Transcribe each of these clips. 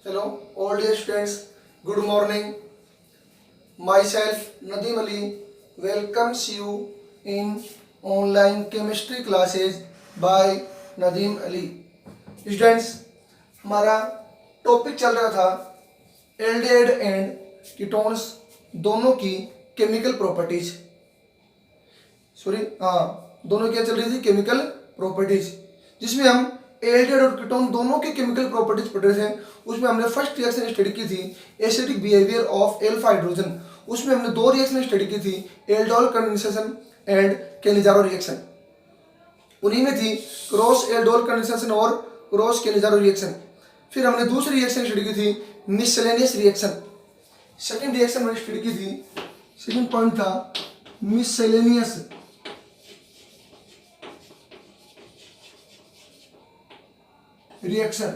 Hello, all dear students. Good morning. Myself Nadeem Ali welcomes you in online chemistry classes by Nadeem Ali. Students, हमारा topic चल रहा था aldehyde and ketones दोनों की chemical properties. दोनों क्या चल रही थी? केमिकल प्रॉपर्टीज, जिसमें हम एल्डिहाइड और कीटोन दोनों के केमिकल प्रॉपर्टीज पढ़ रहे थे। उसमें हमने फर्स्ट रिएक्शन स्टडी की थी acidic behaviour of alpha hydrogen. उसमें हमने दो रिएक्शन स्टडी की थी, एल्डोल कंडेंसेशन एंड केलिजारो रिएक्शन। उन्हीं में थी क्रॉस एल्डोल कंडेंसेशन और क्रॉस केलिजारो रिएक्शन। फिर हमने दूसरी रिएक्शन स्टडी की थी मिससेलेनियस रिएक्शन। सेकंड रिएक्शन मैंने स्टडी की थी, सेकंड पॉइंट था मिससेलेनियस रिएक्शन।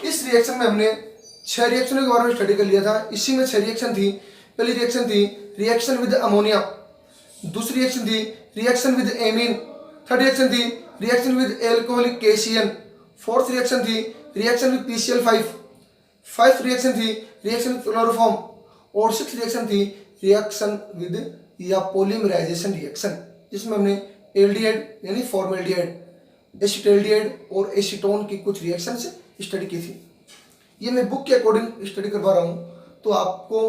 इस रिएक्शन में हमने 6 रिएक्शनों के बारे में स्टडी कर लिया था। इसी में 6 रिएक्शन थी। पहली रिएक्शन थी रिएक्शन विद अमोनिया, दूसरी रिएक्शन थी reaction with amine, third reaction थी reaction with alcoholic cation, fourth reaction थी reaction with PCl5, fifth reaction थी रिएक्शन विद क्लोरोफॉर्म और सिक्स्थ रिएक्शन थी रिएक्शन विद या पॉलीमराइजेशन रिएक्शन, जिसमें हमने एल्डिहाइड यानी फॉर्मल्डिहाइड, एसिटाल्डिहाइड और एसीटोन की कुछ रिएक्शंस स्टडी की थी। ये मैं बुक के अकॉर्डिंग स्टडी करवा रहा हूँ, तो आपको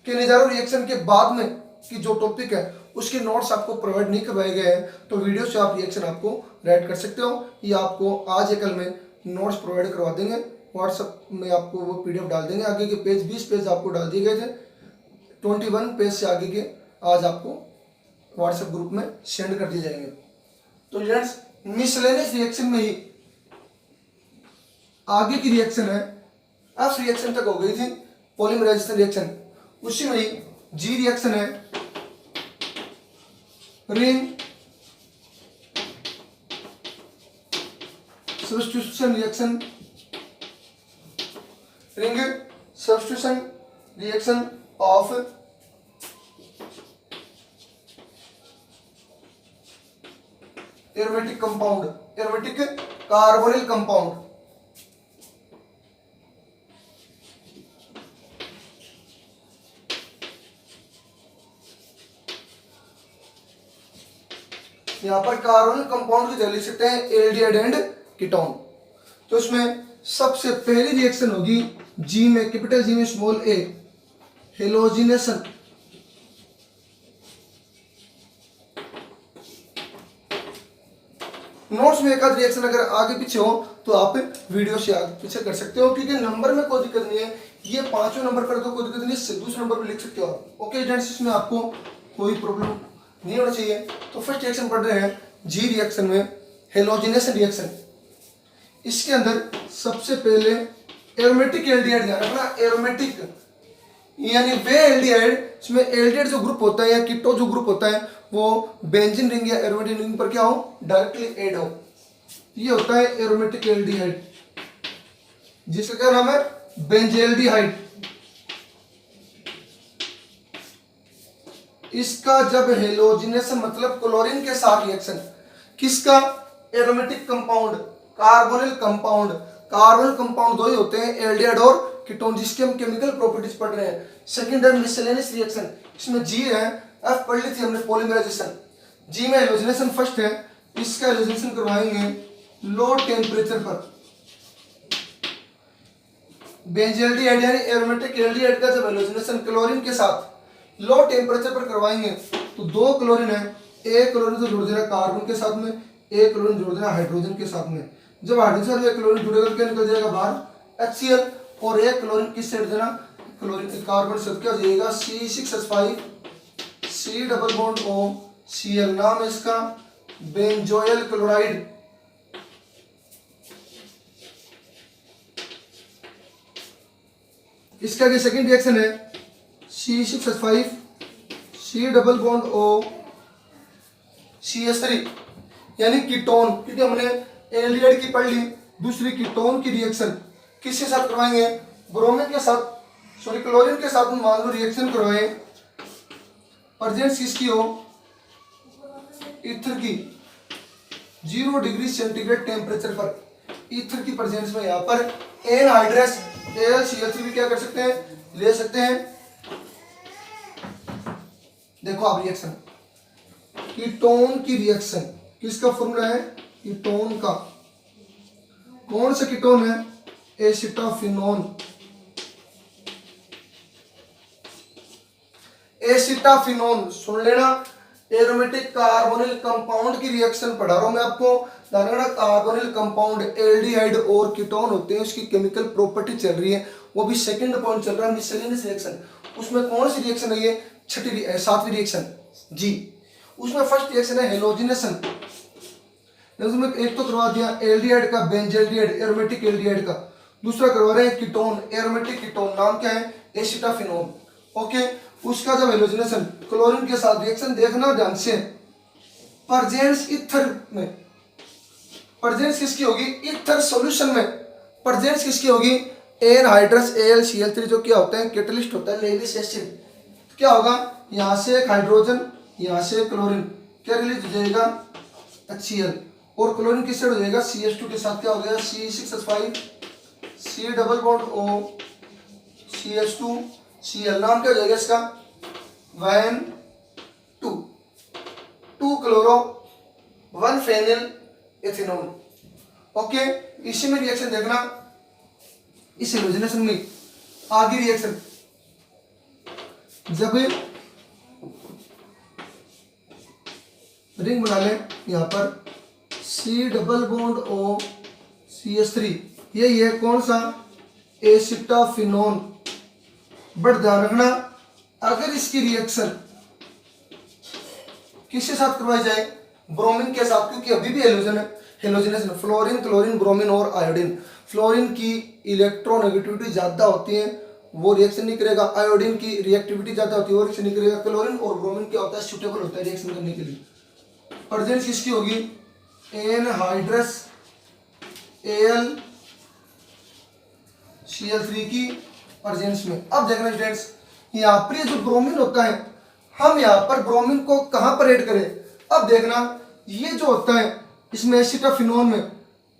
केलिजारो रिएक्शन के बाद में की जो टॉपिक है उसके नोट्स आपको प्रोवाइड नहीं करवाए गए हैं, तो वीडियो से आप रिएक्शन आपको राइट कर सकते हो। ये आपको आज या कल में नोट्स प्रोवाइड करवा देंगे, व्हाट्सएप में आपको वो PDF डाल देंगे। आगे के पेज 20 पेज आपको डाल दिए गए थे, 21 पेज से आगे के आज आपको व्हाट्सएप ग्रुप में सेंड कर दिए जाएंगे। तो फ्रेंड्स, मिसलेनियस रिएक्शन में ही आगे की रिएक्शन है, F रिएक्शन तक हो गई थी पॉलीमराइजेशन रिएक्शन। उसी में ही G रिएक्शन है ring substitution reaction, ring substitution reaction of aromatic compound, aromatic carbonyl compound. यहां पर कार्बोनिल कंपाउंड की जगह लिख सकते हैं एल्डिहाइड एंड कीटोन। तो इसमें सबसे पहली रिएक्शन होगी जी में, कैपिटल जी में स्मॉल a, हेलोजिनेशन। नोट्स में एक आध रिएक्शन अगर आगे पीछे हो तो आप वीडियो से आगे पीछे कर सकते हो, क्योंकि नंबर में कोई दिक्कत नहीं है। ये 5वें नंबर पर तो कोई दिक्कत नहीं है, दूसरे नंबर पर लिख सकते हो आप। ओके स्टूडेंट्स, इसमें आपको कोई प्रॉब्लम नहीं होना चाहिए। तो फर्स्ट रिएक्शन पढ़ रहे हैं जी रिएक्शन में, हेलोजिनेशन रिएक्शन। इसके अंदर सबसे पहले एरोमेटिक एल्डिहाइड, ध्यान रखना एरोमेटिक यानी वे एल्डिहाइड जिसमें एल्डिहाइड जो ग्रुप होता है या कीटो जो ग्रुप होता है वो बेंजीन रिंग या एरोमेटिक रिंग पर क्या हो, डायरेक्टली ऐड हो। ये होता है एरोमेटिक एल्डिहाइड, जिसका क्या नाम है, बेंजेल्डिहाइड। इसका जब हेलोजिनेशन मतलब क्लोरीन के साथ रिएक्शन, किसका, aromatic compound, carbonyl compound. Carbonyl compound दो ही होते हैं, एल्डिहाइड और कीटोन, जिसके हम केमिकल प्रॉपर्टीज पढ़ रहे हैं। सेकंड है मिससेलेनियस रिएक्शन, इसमें जी है, F पढ़ ली थी हमने पॉलीमराइजेशन। जी में हेलोजिनेशन फर्स्ट है, इसका हेलोजिनेशन करवाएंगे लो टेम्परेचर पर। बेंजेल्डिहाइड यानी एरोमेटिक एल्डिहाइड का जब हेलोजिनेशन क्लोरीन के साथ लो टेम्परेचर पर करवाएंगे तो दो क्लोरीन है, एक क्लोरीन तो जुड़ देना कार्बन के साथ में, एक क्लोरीन जुड़ देना हाइड्रोजन के साथ में। जब हाइड्रोजन में क्लोरीन जुड़ेगा तो क्या निकल जाएगा बाहर, HCl, और एक क्लोरीन किस से देना, क्लोरीन कार्बन से क्या हो जाएगा C6H5 C double bond O Cl, नाम है इसका बेंजोइल क्लोराइड। इसका ये सेकंड रिएक्शन है C6H5 C double bond O CH3 यानी कीटोन, क्योंकि हमने एल्डिहाइड की पढ़ ली। दूसरी कीटोन की रिएक्शन किसके साथ करवाएंगे, ब्रोमीन के साथ, सॉरी क्लोरीन के साथ मान लो रिएक्शन करवाएं, प्रेजेंस किसकी हो, ईथर की, 0 डिग्री सेंटीग्रेड टेम्परेचर पर ईथर की प्रेजेंस में यहाँ पर एनहाइड्रस AlCl3 भी क्या कर सकते हैं, ले सकते हैं। देखो आप रिएक्शन, कीटोन की रिएक्शन, किसका फॉर्मूला है, कीटोन का। कौन सा कीटोन है, एसिटाफिनोन। एसिटाफिनोन सुन लेना, एरोमेटिक कार्बोनिल कंपाउंड की रिएक्शन पढ़ा रहा हूं मैं आपको। कार्बोनिल कंपाउंड एल्डिहाइड और कीटोन होते हैं, उसकी केमिकल प्रॉपर्टी चल रही है, वो भी सेकंड पॉइंट चल रहा है मिसलेनियस रिएक्शन। उसमें कौन सी रिएक्शन है ये, सातवीं रिएक्शन जी। उसमें फर्स्ट रिएक्शन है हेलोजिनेशन। उसमें एक तो करवा दिया एल्डिहाइड का बेंजल्डिहाइड, एरोमेटिक एल्डिहाइड का। दूसरा करवा रहे हैं कीटोन, एरोमेटिक कीटोन, नाम क्या है, एसिटाफिनोन। ओके, उसका जब हेलोजिनेशन क्लोरीन के साथ रिएक्शन देखना ध्यान से, प्रेजेंस ईथर में, प्रेजेंस किसकी होगी, ईथर सॉल्यूशन में प्रेजेंस किसकी होगी, एनहाइड्रस AlCl3 जो क्या होता है, कैटलिस्ट होता है, लेविस एसिड। क्या होगा, यहां से एक हाइड्रोजन, यहां से क्लोरीन, क्या रिलीज हो जाएगा, HCl, और क्लोरीन किससे हो जाएगा, CH2 के साथ क्या हो गया, C6H5, C double bond O, CH2 Cl, नाम क्या हो जाएगा इसका, 1 2 2 क्लोरो 1 फेनिल एथेनॉल। ओके, इसी में रिएक्शन देखना, इस हेलोजिनेशन में आगे रिएक्शन, जब रिंग बना ले यहां पर C double bond O CH3, यही है कौन सा, एसिटाफिनोन। बट ध्यान रखना, अगर इसकी रिएक्शन किसके साथ करवाई जाए, ब्रोमीन के साथ, क्योंकि अभी भी हेलोजिनेशन फ्लोरीन, क्लोरीन, ब्रोमीन और आयोडीन। फ्लोरीन की इलेक्ट्रोनेगेटिविटी ज्यादा होती है, वो रिएक्शन नहीं करेगा। आयोडीन की रिएक्टिविटी ज्यादा होती है, वो रिएक्शन नहीं करेगा। क्लोरीन और ब्रोमीन क्या होता है, सुटेबल होता है रिएक्शन करने के लिए। प्रेजेंस किसकी होगी, एनहाइड्रस AlCl3 की प्रेजेंस में। अब देखना स्टूडेंट्स, यहाँ पर ये जो ब्रोमीन होता है, हम यहाँ पर ब्रोमीन को कहां पर ऐड करें। अब देखना, ये जो होता है इसमें एसिटाफिनोन में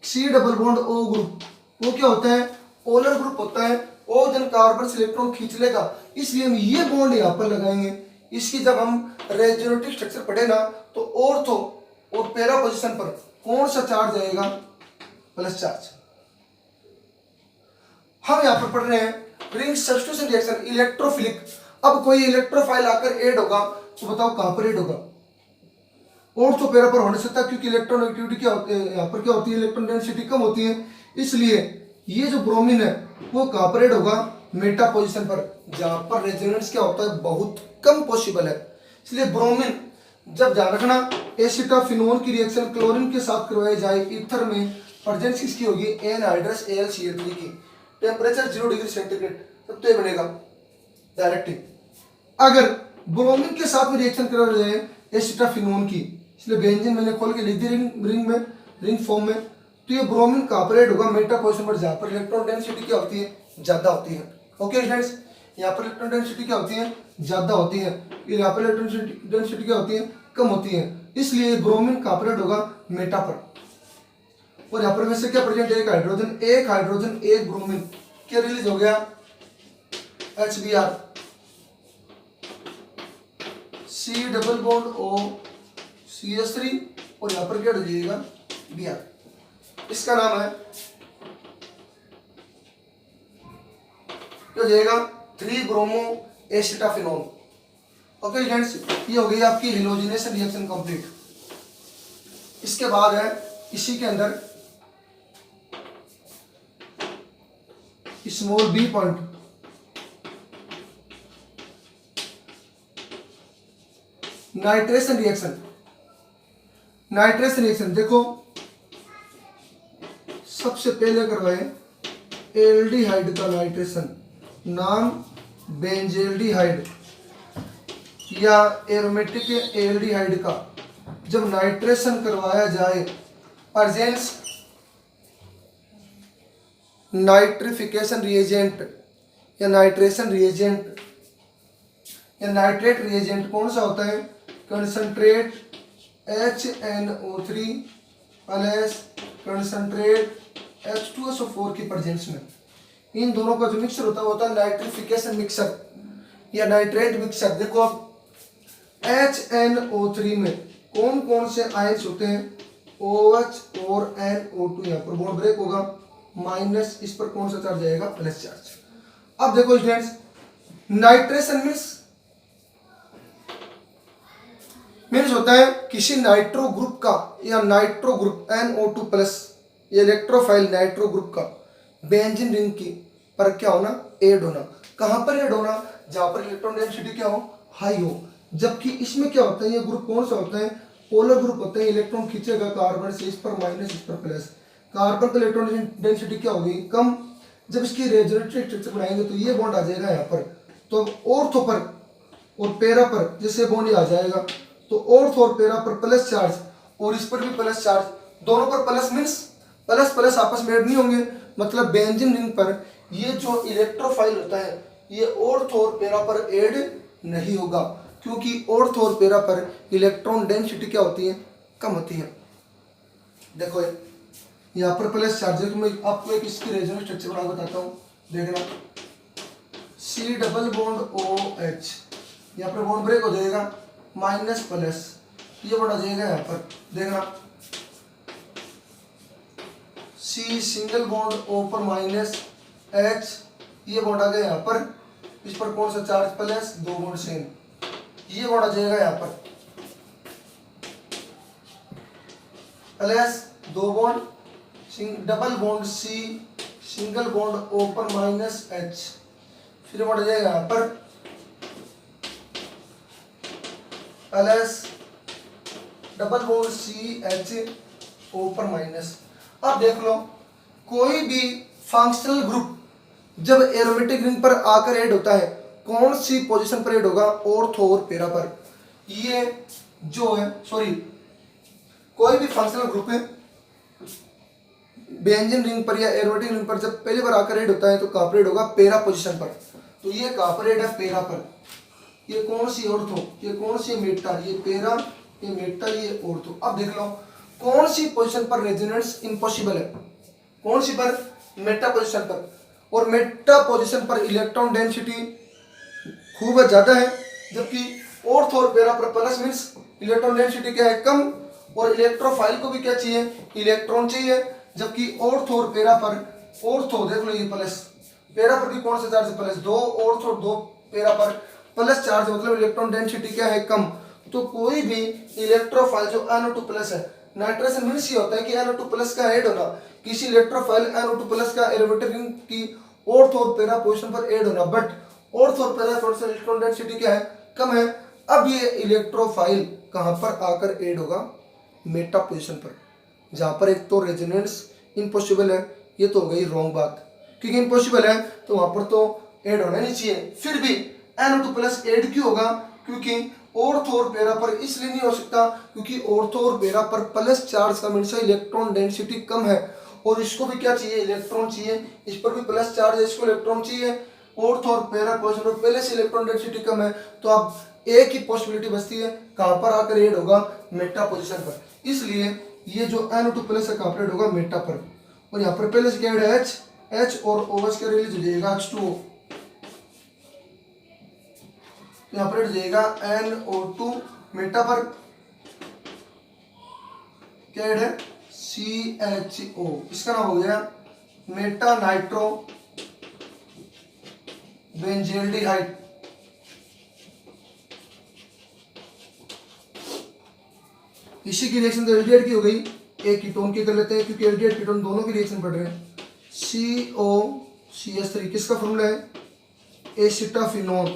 C double bond O group, वो क्या होता है, पोलर ग्रुप होता है, O जन कार्बन से इलेक्ट्रॉन खींच लेगा, इसलिए हम ये बॉन्ड यहाँ पर लगाएंगे। इसकी जब हम रेजोनेटिव स्ट्रक्चर पढ़े ना, तो ऑर्थो और पैरा पोजीशन पर कौन सा चार्ज आएगा, प्लस चार्ज। हम यहाँ पर पढ़ रहे हैं रिंग सब्स्टिट्यूशन रिएक्शन, इलेक्ट्रोफिलिक। अब कोई इलेक्ट्रोफाइल आकर ऐड होगा, तो बताओ कहां पर ऐड होगा, ऑर्थो पैरा पर होने सकता है, क्योंकि इलेक्ट्रोनेगेटिविटी क्या होती है, यहाँ पर क्या होती है, इलेक्ट्रॉन डेंसिटी कम होती है, इसलिए ये जो ब्रोमीन है वो कहां पर ऐड होगा, मेटा पोजीशन पर, जहां पर रेजोनेंस क्या होता है, बहुत कम पॉसिबल है। इसलिए ब्रोमीन, जब ध्यान रखना, एसिटाफिनोन की रिएक्शन क्लोरीन के साथ करवाई जाए ईथर में, प्रेजेंस किसकी होगी, एनहाइड्रस AlCl3 की, टेम्परेचर 0 डिग्री सेंटीग्रेड, तब तो ये बनेगा डायरेक्ट। अगर ब्रोमीन के साथ में रिएक्शन करवाई जाए एसिटाफिनोन की, इसलिए बेंजीन मैंने खोल के लिख दी रिंग फॉर्म में, तो ये ब्रोमीन कहां पर ऐड होगा, मेटा पोजीशन पर, जहां पर इलेक्ट्रॉन डेंसिटी क्या होती है, ज्यादा होती है। ओके फ्रेंड्स, यहाँ पर इलेक्ट्रॉन डेंसिटी क्या होती है, ज्यादा होती है, यहाँ पर इलेक्ट्रॉन डेंसिटी क्या होती है, कम होती है, इसलिए ब्रोमीन कहां पर ऐड होगा, मेटा पर। और यहाँ पर वैसे क्या प्रेजेंट है, एक हाइड्रोजन एक ब्रोमीन, क्या रिलीज हो गया, HBr, C double bond O CH3, और यहां पर क्या हो जाएगा, Br। इसका नाम है, क्या हो जाएगा, 3 ब्रोमो एसिटाफिनोन। ओके फ्रेंड्स, ये हो गई आपकी हेलोजिनेशन रिएक्शन कंप्लीट। इसके बाद है इसी के अंदर small b point, nitration reaction. Nitration reaction देखो, सबसे पहले करवाए एल्डिहाइड का नाइट्रेशन, नाम बेंजेल्डिहाइड या एरोमेटिक एल्डिहाइड का जब नाइट्रेशन करवाया जाए, प्रेजेंस नाइट्रिफिकेशन रिएजेंट या नाइट्रेशन रिएजेंट या नाइट्रेट रिएजेंट कौन सा होता है, concentrate HNO3 plus concentrate H2SO4 की प्रेजेंस में इन दोनों का जो मिक्सर होता है नाइट्रिफिकेशन मिक्सर या नाइट्रेट मिक्सर। देखो अब HNO3 में कौन कौन से आयंस होते हैं, OH और NO2। यहाँ पर बॉन्ड ब्रेक होगा, माइनस, इस पर कौन सा चार्ज आएगा, प्लस चार्ज। अब देखो स्टूडेंट्स, नाइट्रेशन मीन्स होता है किसी नाइट्रो ग्रुप का या nitro group NO2 plus electrophile nitro group का बेंजीन रिंग की पर क्या होना, ऐड होना। कहां पर ऐड होना, जहां पर इलेक्ट्रॉन डेंसिटी क्या हो, हाई हो। जबकि इसमें क्या होता है, ये ग्रुप कौन सा होता है, पोलर ग्रुप होता है। इलेक्ट्रॉन खींचेगा कार्बन से, इस पर माइनस, इस पर प्लस। कार्बन का इलेक्ट्रॉन डेंसिटी क्या होगी, कम। जब इसकी रेजोनेटिव स्ट्रक्चर बनाएंगे तो ये बॉन्ड आ जाएगा यहाँ पर। तो ऑर्थो पर और पैरा पर जैसे बॉन्ड आ जाएगा, तो ऑर्थो और पैरा पर प्लस चार्ज और इस पर भी प्लस चार्ज, दोनों पर प्लस मीन्स प्लस प्लस आपस में ऐड नहीं होंगे। मतलब बेंजीन रिंग पर ये जो इलेक्ट्रोफाइल होता है ये ऑर्थो और पैरा पर ऐड नहीं होगा, क्योंकि ऑर्थो और पैरा पर इलेक्ट्रॉन डेंसिटी क्या होती है, कम होती है। देखो यहाँ पर प्लस चार्ज है, मैं आपको एक इसकी रेजोनेंस स्ट्रक्चर बना बताता हूँ, देखना। C डबल बॉन्ड OH, यहाँ पर बॉन्ड ब्रेक हो जाएगा, माइनस प्लस, ये बॉन्ड आ जाएगा यहाँ पर, देखना। C सिंगल बॉन्ड O पर माइनस H, ये बॉन्ड आ गया यहाँ पर, इस पर कौन सा चार्ज, प्लस, दो बॉन्ड सेम, ये बॉन्ड आ जाएगा यहाँ पर, प्लस दो bond, double bond C single bond O पर माइनस H, फिर बॉन्ड आ जाएगा यहाँ पर plus double bond CH O पर माइनस। अब देख लो, कोई भी फंक्शनल ग्रुप जब एरोमेटिक रिंग पर आकर ऐड होता है, कौन सी पोजीशन पर ऐड होगा, ऑर्थो और पैरा पर। ये जो है कोई भी फंक्शनल ग्रुप है बेंजीन रिंग पर या एरोमेटिक रिंग पर जब पहली बार आकर ऐड होता है तो कहां पर ऐड होगा, पैरा पोजीशन पर। तो ये कहां पर ऐड है, पैरा पर। ये कौन सी, ऑर्थो, ये कौन सी, मेटा, ये पैरा, ये मेटा, ये ऑर्थो। अब देख लो कौन सी पोजीशन पर रेजोनेंस इम्पॉसिबल है, कौन सी पर, मेटा पोजीशन पर। और मेटा पोजीशन पर इलेक्ट्रॉन डेंसिटी खूब ज्यादा है, जबकि ऑर्थो और पैरा पर प्लस मीन्स इलेक्ट्रॉन डेंसिटी क्या है, कम। और इलेक्ट्रोफाइल को भी क्या चाहिए, इलेक्ट्रॉन चाहिए। जबकि ऑर्थो और पैरा पर, ऑर्थो देख लो ये प्लस, पैरा पर भी कौन सा चार्ज, प्लस, दो ऑर्थो दो पैरा पर प्लस चार्ज, मतलब इलेक्ट्रॉन डेंसिटी क्या है, कम। तो कोई भी इलेक्ट्रोफाइल जो NO2 प्लस है, नाइट्रेशन मीन्स ये होता है कि NO2 प्लस का ऐड होना, किसी इलेक्ट्रोफाइल NO2 प्लस का एरोमेटिक रिंग की ऑर्थो और पैरा पोजीशन पर ऐड होना। बट ऑर्थो और पैरा पोजीशन इलेक्ट्रॉन डेंसिटी क्या है, कम है। अब ये इलेक्ट्रोफाइल कहां पर आकर ऐड होगा, मेटा पोजीशन पर, जहां पर एक तो रेजोनेंस इम्पॉसिबल है, ये तो हो गई रॉन्ग बात, क्योंकि इम्पॉसिबल है तो वहां पर तो ऐड होना नहीं चाहिए। फिर भी NO2 प्लस ऐड क्यों होगा, क्योंकि ऑर्थो और पैरा पर इसलिए नहीं हो सकता क्योंकि ऑर्थो और पैरा पर प्लस चार्ज का मीन्स इलेक्ट्रॉन डेंसिटी कम है, और इसको भी क्या चाहिए, इलेक्ट्रॉन चाहिए। इस पर भी प्लस चार्ज है, इसको इलेक्ट्रॉन चाहिए। ऑर्थो और पैरा पोजीशन पर पहले से इलेक्ट्रॉन डेंसिटी कम है, तो अब एक ही पॉसिबिलिटी बचती है, कहां पर आकर ऐड होगा, मेटा पोजीशन पर। इसलिए ये जो NO2 प्लस है कहां पर ऐड होगा, मेटा पर। और यहाँ पर पहले से क्या ऐड है, H और OH का रिलीज हो जाएगा H2O, यहाँ पर जाएगा NO2, मेटा पर क्या ऐड है, CHO, इसका नाम हो गया मेटा नाइट्रो बेंजील्डिहाइड। इसी की रिएक्शन तो एल्डिहाइड की हो गई, एक कीटोन की कर लेते हैं क्योंकि एल्डिहाइड कीटोन दोनों की रिएक्शन पढ़ रहे हैं। COCH3 किसका फॉर्मूला है, एसिटाफिनोन,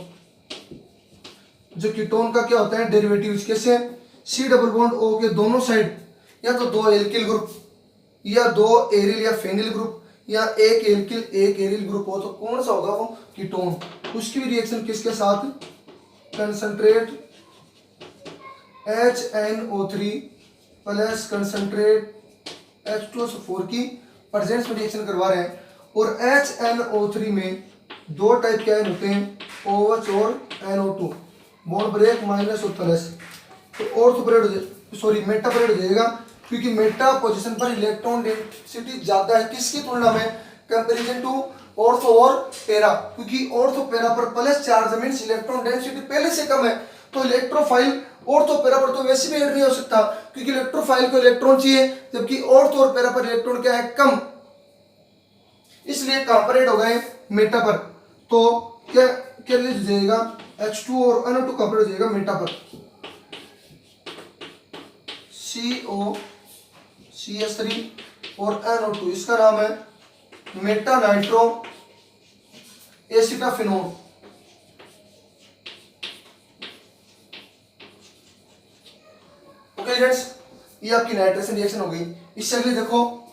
जो कीटोन का क्या होता है, डेरिवेटिव। कैसे, C डबल बॉन्ड O के दोनों साइड या तो दो एल्किल ग्रुप या दो एरिल या फेनिल ग्रुप या एक एल्किल एक एरिल ग्रुप हो तो कौन सा होगा, वो कीटोन। उसकी भी रिएक्शन किसके साथ, concentrate HNO3 plus concentrate H2SO4 की प्रेजेंस में रिएक्शन करवा रहे हैं। और HNO3 में दो टाइप के आयन होते हैं, OH और NO2, बॉन्ड ब्रेक, माइनस और प्लस। तो ऑर्थो परेड हो जाएगा, सॉरी मेटा परेड हो जाएगा क्योंकि मेटा पोजीशन पर इलेक्ट्रॉन डेंसिटी ज्यादा है किसकी तुलना में, कंपैरिजन टू ऑर्थो और पैरा, क्योंकि ऑर्थो पैरा पर plus charge means electron density पहले से कम है, तो इलेक्ट्रोफाइल ऑर्थो पैरा पर तो वैसे भी ऐड नहीं हो सकता क्योंकि इलेक्ट्रोफाइल को इलेक्ट्रॉन चाहिए, जबकि ऑर्थो और पैरा पर इलेक्ट्रॉन क्या है, कम, इसलिए कहां पर ऐड हो गए, मेटा पर। तो क्या क्या हो जाएगा, H2 और NO2 कहां पर हो जाएगा, मेटा पर, CO CS3 और NO2, इसका नाम है मेटा नाइट्रो एसिटाफिनोन। ओके फ्रेंड्स, ये आपकी नाइट्रेशन रिएक्शन हो गई। इससे अगली देखो,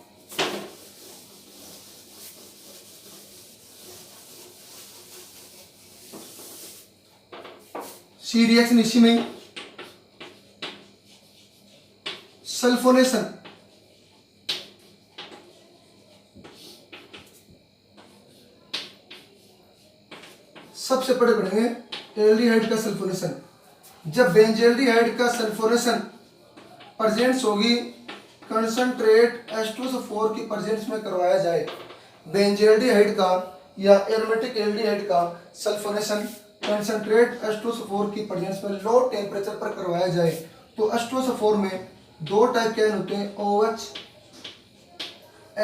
सी रिएक्शन, इसी में सल्फोनेशन, सबसे पहले पढ़ेंगे एल्डिहाइड का सल्फोनेशन। जब बेंजल्डिहाइड का सल्फोनेशन प्रेजेंस होगी कंसंट्रेट H2SO4 की प्रेजेंस में करवाया जाए, बेंजल्डिहाइड का या एरोमेटिक एल्डिहाइड का सल्फोनेशन कंसंट्रेट H2SO4 की प्रेजेंस में लो टेम्परेचर पर करवाया जाए, तो H2SO4 में दो टाइप के आयन होते हैं, OH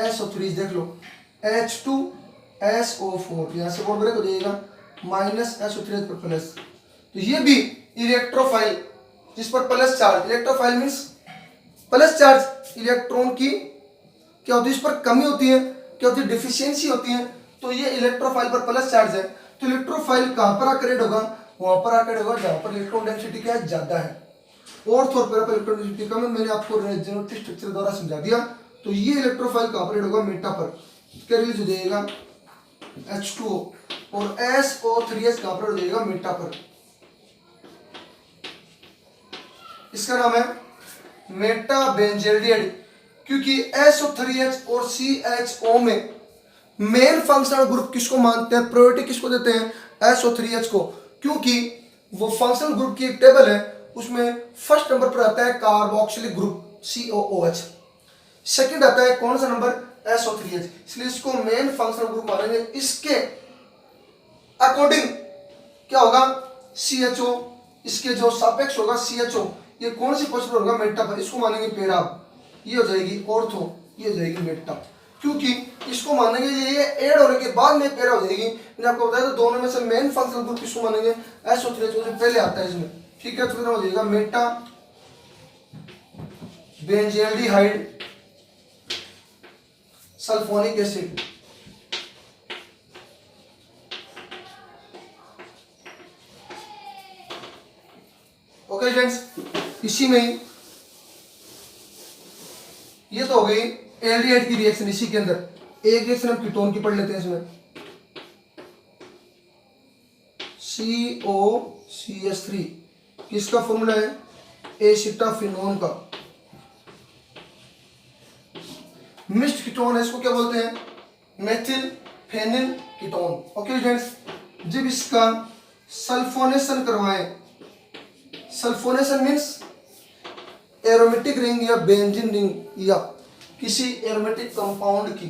SO3, देख लो H2SO4, यहाँ से बोल ब्रेक हो जाएगा माइनस SO3 पर प्लस, तो ये भी इलेक्ट्रोफाइल जिस पर plus charge, electrophile means plus charge electron की क्या होती है, इस पर कमी होती है, क्या होती है, डिफिशियंसी होती है, तो ये इलेक्ट्रोफाइल पर प्लस चार्ज है, तो इलेक्ट्रोफाइल कहां पर आकर ऐड होगा, वहां पर आकर होगा जहां पर इलेक्ट्रॉन डेंसिटी क्या है, ज्यादा है, ऑर्थो और पैरा पर इलेक्ट्रॉन डेंसिटी कम है, मैंने आपको रेजोनेटिव स्ट्रक्चर द्वारा समझा दिया। तो ये इलेक्ट्रोफाइल कहां पर ऐड होगा, मेटा पर, इसका रिलीज हो जाएगा H2O, और SO3H कहां पर हो जाएगा, मेटा पर, इसका नाम है मेटा बेंजल्डिहाइड, क्योंकि SO3H और CHO में मेन फंक्शनल ग्रुप किसको मानते हैं, प्रायोरिटी किसको देते हैं, SO3H को, क्योंकि वो फंक्शनल ग्रुप की एक टेबल है, उसमें फर्स्ट नंबर पर आता है कार्बोक्सिलिक ग्रुप COOH, सेकंड आता है कौन सा नंबर, SO3H, इसलिए इसको मेन फंक्शनल ग्रुप मानेंगे। इसके अकॉर्डिंग क्या होगा, CHO, इसके जो सापेक्ष होगा CHO, ये कौन सी पोजीशन होगा, मेटा पर, इसको मानेंगे पैरा, ये हो जाएगी ऑर्थो, ये हो जाएगी मेटा, क्योंकि इसको मानेंगे ये ऐड होने के बाद में पैरा हो जाएगी। मैंने आपको बताया तो दोनों में से मेन फंक्शनल ग्रुप किसको मानेंगे, SO3H जो पहले आता है इसमें, ठीक है, तो हो जाएगा Meta benzaldehyde sulphonic acid. Okay friends, इसी में ही ये तो हो गई एल्डिहाइड की रिएक्शन। इसी के अंदर एक रिएक्शन हम कीटोन की पढ़ लेते हैं, इसमें COCH3 किसका फॉर्मूला है, एसिटाफिनोन का, मिक्स्ड कीटोन है, इसको क्या बोलते हैं, methyl phenyl ketone. Okay friends, जब इसका सल्फोनेशन करवाएं, सल्फोनेशन मीन्स एरोमेटिक रिंग या बेंजीन रिंग या किसी एरोमेटिक कंपाउंड की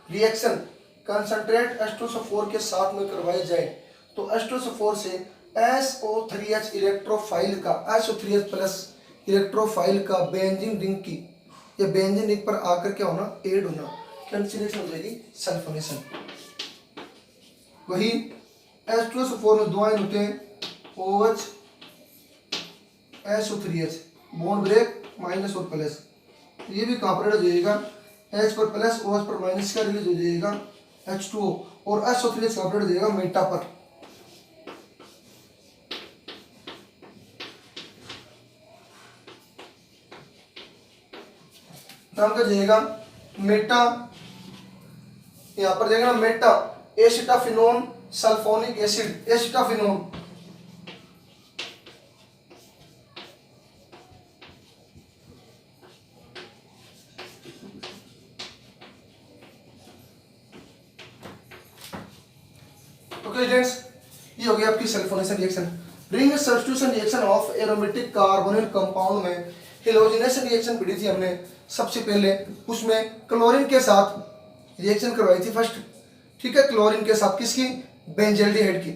रिएक्शन कंसंट्रेट H2SO4 के साथ में करवाई जाए, तो H2SO4 से SO3H इलेक्ट्रोफाइल का, SO3H प्लस इलेक्ट्रोफाइल का बेंजीन रिंग की या बेंजीन रिंग पर आकर क्या होना, ऐड होना, कैंसिलेशन हो जाएगी, सल्फोनेशन। वही H2SO4 में दो आयन होते हैं, OH SO3H, bond break minus और प्लस, ये भी कहां पर हो जाएगा, H पर प्लस OH पर माइनस का रिलीज हो जाएगा H2O, और SO3H कहां पर हो जाएगा, मेटा पर। नाम का जाएगा मेटा, यहां पर जाएगा meta acetophenone sulphonic acid, acetophenone. Okay friends, ये हो गई आपकी sulphonation reaction. Ring substitution reaction of aromatic carbonyl compound में हेलोजिनेशन रिएक्शन पढ़ी थी हमने सबसे पहले, उसमें क्लोरीन के साथ रिएक्शन करवाई थी फर्स्ट, ठीक है, क्लोरीन के साथ किसकी, बेंजल्डिहाइड की,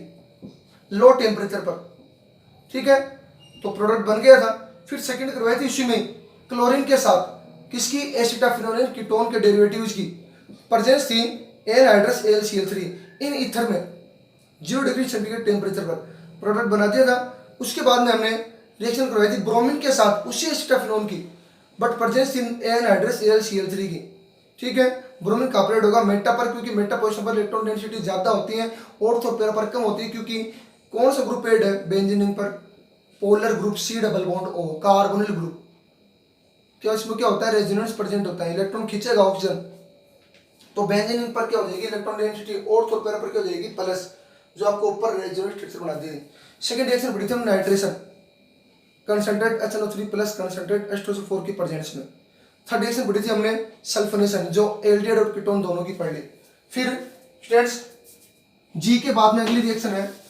लो टेम्परेचर पर, ठीक है, तो प्रोडक्ट बन गया था। फिर सेकंड करवाई थी उसी में क्लोरीन के साथ किसकी, एसिटाफिनोलिन कीटोन के डेरिवेटिव्स की प्रेजेंस थी एनहाइड्रस AlCl3 इन ईथर में 0 डिग्री सेंटीग्रेड टेम्परेचर पर प्रोडक्ट बना दिया था। उसके बाद में हमने रिएक्शन करवाई थी ब्रोमीन के साथ उसी एसिटाफिनोन की, बट प्रेजेंस थी एनहाइड्रस AlCl3 की, ठीक है। ब्रोमीन कॉपरेट होगा मेटा पर, क्योंकि मेटा पोजीशन पर इलेक्ट्रॉन डेंसिटी ज्यादा होती है, ऑर्थो पैरा पर कम होती है, क्योंकि कौन सा ग्रुप एड है बेंजीन पर, polar group C double bond O, carbonyl group. क्या इसमें क्या होता है, रेजोनेंस प्रेजेंट होता है, इलेक्ट्रॉन खींचेगा ऑक्सीजन, तो बेंजीन पर क्या हो जाएगी, इलेक्ट्रॉन डेंसिटी ऑर्थो पैरा पर क्या हो जाएगी, प्लस, जो आपको ऊपर रेजोनेंस स्ट्रक्चर बना देगी। सेकंड रिएक्शन बढ़ी थी nitration, concentrate HNO3 plus concentrate H2SO4 की प्रेजेंस में। थर्ड रिएक्शन पढ़ी थी हमने सल्फोनेशन, जो एल्डिहाइड और कीटोन दोनों की पढ़ ली। फिर स्टूडेंट्स जी के बाद में अगली रिएक्शन है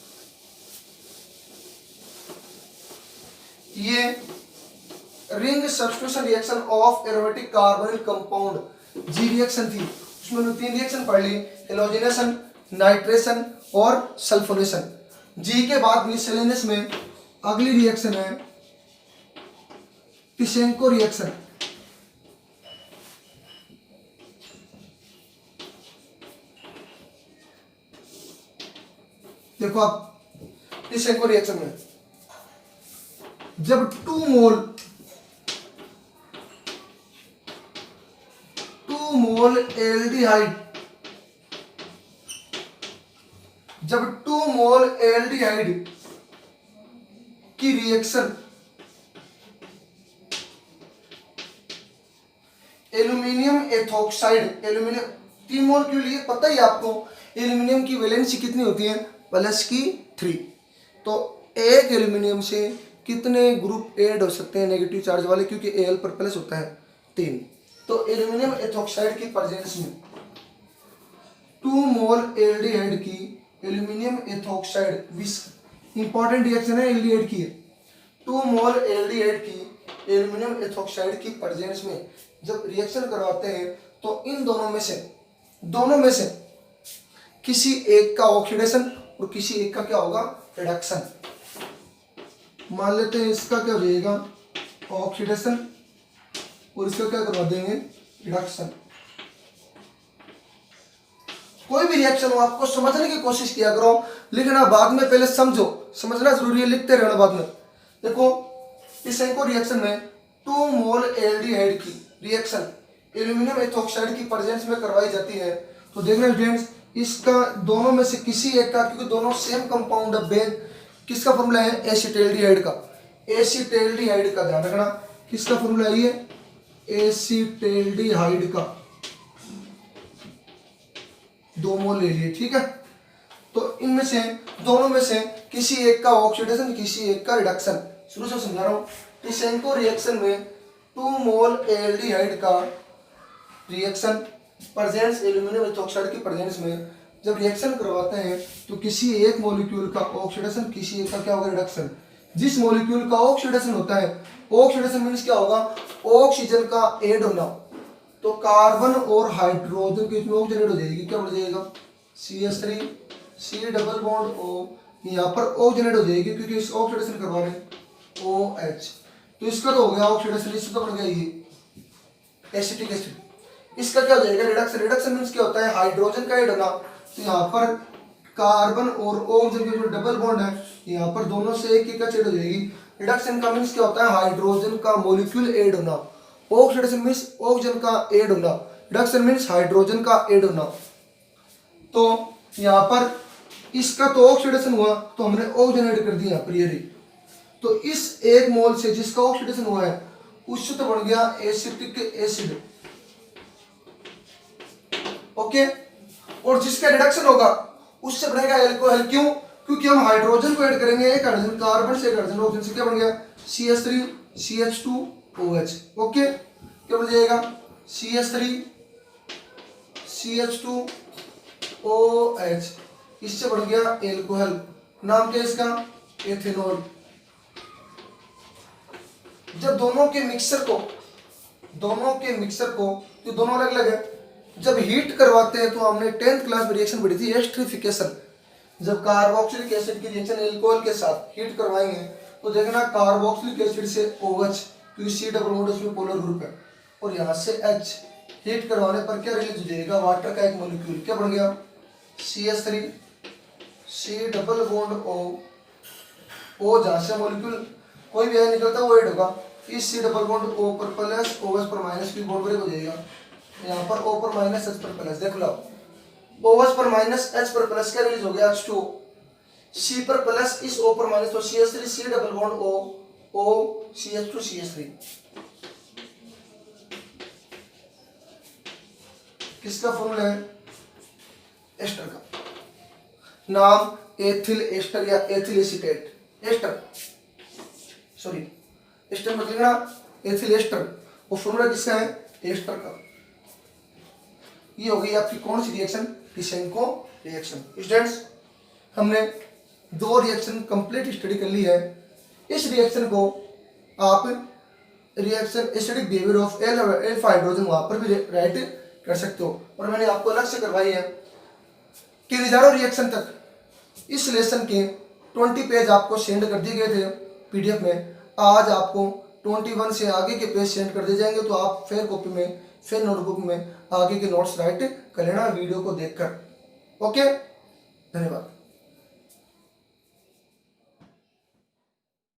ये ring substitution reaction of aromatic carbonyl compound, G reaction थी। उसमें हमने 3 रिएक्शन पढ़ ली, हेलोजिनेशन, नाइट्रेशन और सल्फोनेशन। जी के बाद मिसलेनियस में अगली रिएक्शन है टिशेंको रिएक्शन। देखो आप टिशेंको रिएक्शन में जब 2 मोल एल्डिहाइड, जब 2 मोल एल्डिहाइड की रिएक्शन एल्यूमिनियम एथोक्साइड, एल्यूमिनियम 3 मोल क्यों लिए पता ही आपको, एल्यूमिनियम की वैलेंसी कितनी होती है, प्लस की 3, तो एक एल्यूमिनियम से कितने ग्रुप ऐड हो सकते हैं नेगेटिव चार्ज वाले, क्योंकि Al पर प्लस होता है 3, तो एल्यूमिनियम एथोक्साइड की प्रेजेंस में 2 मोल एल्डिहाइड की एल्यूमिनियम एथोक्साइड, इंपॉर्टेंट रिएक्शन है एल्डिहाइड की है, 2 मोल एल्डिहाइड की एल्यूमिनियम एथोक्साइड की प्रेजेंस में जब रिएक्शन करवाते हैं तो इन दोनों में से किसी एक का ऑक्सीडेशन और किसी एक का क्या होगा, रिडक्शन। मान लेते हैं इसका क्या हो जाएगा, ऑक्सीडेशन, और इसका क्या करवा देंगे, रिडक्शन। कोई भी रिएक्शन हो आपको समझने की कोशिश किया करो, लिखना बाद में, पहले समझो, समझना जरूरी है, लिखते रहना बाद में। देखो टिशेंको रिएक्शन में 2 मोल एल्डिहाइड की रिएक्शन एल्यूमिनियम एथोक्साइड की प्रेजेंस में करवाई जाती है, तो देखना स्टूडेंट्स इसका दोनों में से किसी एक का, क्योंकि दोनों सेम कंपाउंड है, बेन किसका फॉर्मूला है, एसिटेल्डिहाइड का, एसिटेल्डिहाइड का ध्यान रखना, किसका फॉर्मूला है ये, एसिटेल्डिहाइड का, 2 मोल ले लिए, ठीक है। तो इनमें से दोनों में से किसी एक का ऑक्सीडेशन, किसी एक का रिडक्शन, शुरू से समझा रहा हूं। टिशेंको रिएक्शन में 2 मोल एल्डिहाइड का रिएक्शन प्रेजेंस एल्यूमिनियम एथोक्साइड की प्रेजेंस में जब रिएक्शन करवाते हैं तो किसी एक मॉलिक्यूल का ऑक्सीडेशन, किसी एक का क्या होगा, रिडक्शन। जिस मॉलिक्यूल का ऑक्सीडेशन होता है, ऑक्सीडेशन मींस क्या होगा, ऑक्सीजन का ऐड होना, तो कार्बन और हाइड्रोजन के इसमें ऑक्सीजन ऐड हो जाएगी, क्या बढ़ जाएगा, CH3 C double bond O, यहाँ पर ऑक्सीजन ऐड हो जाएगी क्योंकि इस ऑक्सीडेशन करवा रहे हैं OH, तो इसका तो हो गया ऑक्सीडेशन, इसका बढ़ गया ये एसिटिक एसिड। इसका क्या हो जाएगा, रिडक्शन। रिडक्शन मींस क्या होता है, हाइड्रोजन का ऐड होना, तो यहाँ पर कार्बन और ऑक्सीजन के जो डबल बॉन्ड है, यहाँ पर दोनों से एक का ऐड हो जाएगी। रिडक्शन का मींस क्या होता है, हाइड्रोजन का मॉलिक्यूल ऐड होना, ऑक्सीडेशन मींस ऑक्सीजन का ऐड होना, रिडक्शन मींस हाइड्रोजन का ऐड होना। तो यहाँ पर इसका तो ऑक्सीडेशन हुआ, तो हमने ऑक्सीजन ऐड कर दिया यहाँ पर, ये तो इस 1 मोल से जिसका ऑक्सीडेशन हुआ है उससे तो बन गया एसिटिक एसिड, ओके। और जिसका रिडक्शन होगा उससे बनेगा एल्कोहल, क्यों, क्योंकि हम हाइड्रोजन को ऐड करेंगे, एक हाइड्रोजन कार्बन से, एक हाइड्रोजन ऑक्सीजन से, क्या बन गया, CH3 CH2OH, ओके। क्या बन जाएगा, CH3 CH2OH, इससे बन गया एल्कोहल, नाम क्या इसका, एथेनॉल। जब दोनों के मिक्सर को जो दोनों अलग अलग है जब हीट करवाते हैं, तो हमने 10th क्लास में रिएक्शन पढ़ी थी एस्टरिफिकेशन। जब कार्बोक्सिलिक एसिड की रिएक्शन एल्कोहल के साथ हीट करवाएंगे तो देखना कार्बोक्सिलिक एसिड से OH, क्योंकि C डबल बॉन्ड उसमें पोलर ग्रुप है, और यहाँ से H हीट करवाने पर क्या रिलीज हो जाएगा, वाटर का एक मॉलिक्यूल क्या बन गया, CH3, C double bond O जहाँ से मॉलिक्यूल कोई भी निकलता है वो ऐड होगा, इस C डबल बॉन्ड O पर प्लस OH पर माइनस की बॉन्ड ब्रेक हो जाएगा, यहाँ पर O पर माइनस H पर प्लस, देख लो OH पर माइनस H पर प्लस क्या रिलीज हो गया, H2O, C पर प्लस इस O पर माइनस, तो CH3 C double bond O CH2 CH3, किसका फॉर्मूला है, एस्टर का, नाम एथिल एस्टर या ethyl acetate, ester sorry ester मतलब ना एथिल एस्टर, वो फॉर्मूला किसका है, एस्टर का। ये हो गई आपकी कौन सी रिएक्शन, टिशेंको रिएक्शन। स्टूडेंट्स हमने 2 रिएक्शन कंप्लीट स्टडी कर ली है। इस रिएक्शन को आप reaction acidic behaviour of alpha hydrogen वहां पर भी राइट कर सकते हो, और मैंने आपको अलग से करवाई है कि रिजारो रिएक्शन तक इस लेसन के 20 पेज आपको सेंड कर दिए गए थे PDF में। आज आपको 21 से आगे के पेज सेंड कर दिए जाएंगे, तो आप फेयर कॉपी में फिर नोटबुक में आगे के नोट्स राइट कर लेना वीडियो को देखकर। ओके, धन्यवाद।